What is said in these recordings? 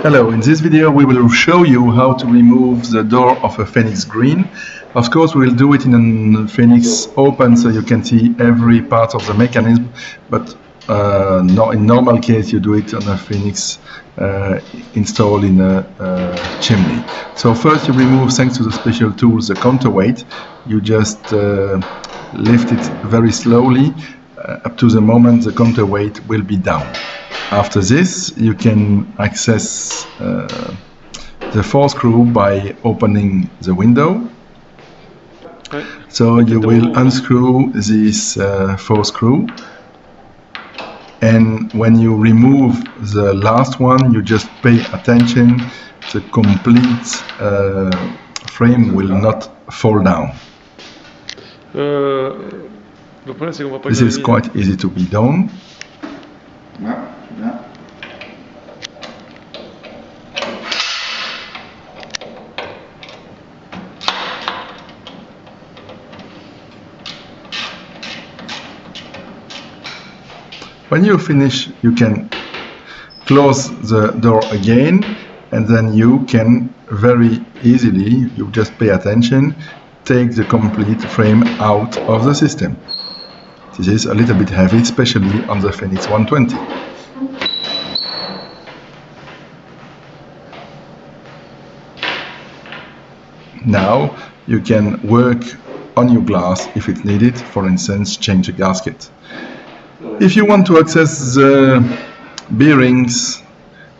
Hello, in this video we will show you how to remove the door of a Phenix green. Of course we will do it in a Phenix open so you can see every part of the mechanism, but in normal case you do it on a Phenix installed in a chimney. So first you remove, thanks to the special tools, the counterweight. You just lift it very slowly up to the moment the counterweight will be down. After this, you can access the fourth screw by opening the window. So you will unscrew this fourth screw, and when you remove the last one, you just pay attention. The complete frame will not fall down. This is quite easy to be done. When you finish, you can close the door again, and then you can very easily, you just pay attention, take the complete frame out of the system. This is a little bit heavy, especially on the Phenix 120. Now you can work on your glass if it's needed, for instance, change a gasket. If you want to access the bearings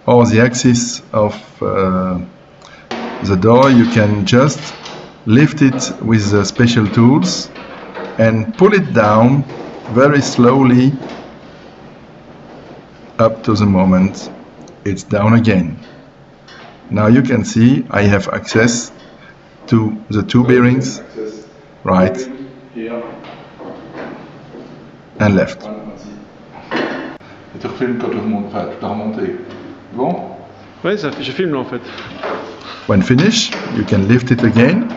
or the axis of the door, you can just lift it with the special tools and pull it down very slowly up to the moment it's down again. Now you can see I have access to the two bearings, right and left. Tu refilmes quand tu as remonté. Bon? Ouais, je filme là en fait. When finished, you can lift it again.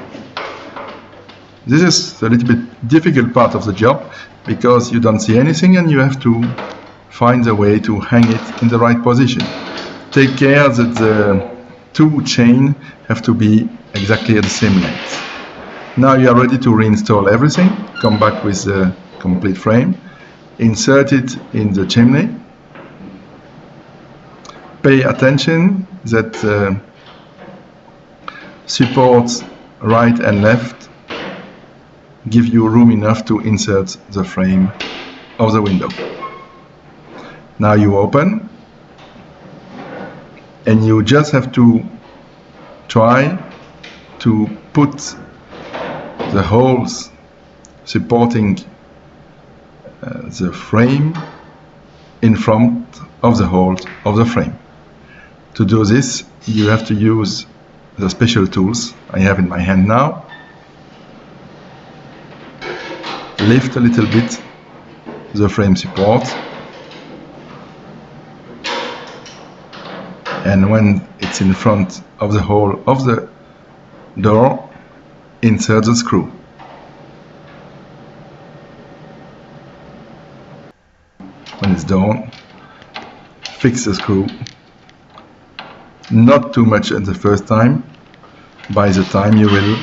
This is a little bit difficult part of the job because you don't see anything and you have to find a way to hang it in the right position. Take care that the two chains have to be exactly at the same length. Now you are ready to reinstall everything. Come back with the complete frame. Insert it in the chimney. Pay attention that supports right and left give you room enough to insert the frame of the window. Now you open, and you just have to try to put the holes supporting the frame in front of the holes of the frame. To do this, you have to use the special tools I have in my hand now. Lift a little bit the frame support, and when it's in front of the hole of the door, insert the screw. When it's done, fix the screw. Not too much at the first time. By the time you will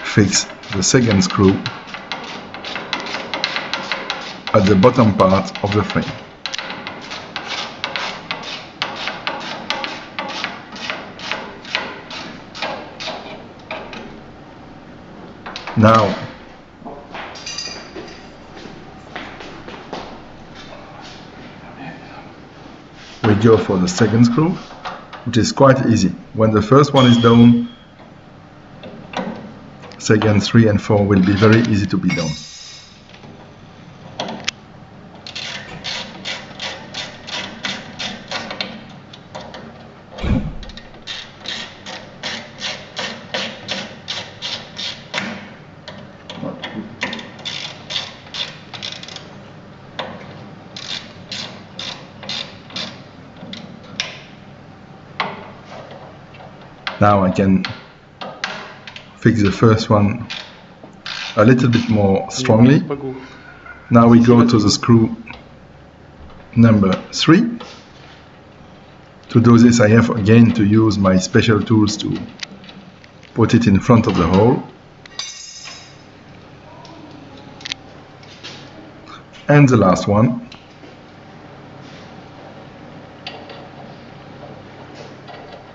fix the second screw at the bottom part of the frame. Now we go for the second screw, which is quite easy. When the first one is done, second, 3 and 4 will be very easy to be done. Now I can fix the first one a little bit more strongly. Now we go to the screw number 3. To do this, I have again to use my special tools to put it in front of the hole. And the last one.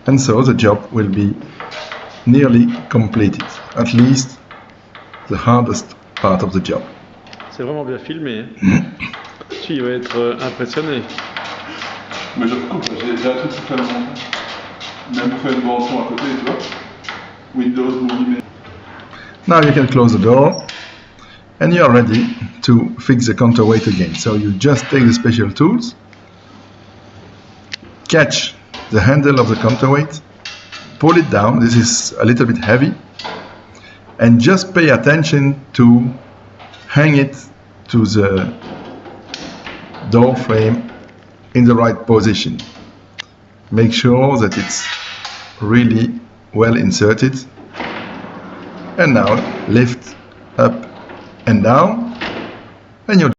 And so the job will be nearly completed, at least the hardest part of the job. C'est vraiment bien filmé. Tu il va être impressionné. Mais je recoupe, j'ai un truc pour faire le montage. Même pour faire une bande son à côté, tu vois. Windows Movie. Now you can close the door and you are ready to fix the counterweight again. So you just take the special tools, catch the handle of the counterweight, pull it down, this is a little bit heavy, and just pay attention to hang it to the door frame in the right position. Make sure that it's really well inserted, and now lift up and down, and you're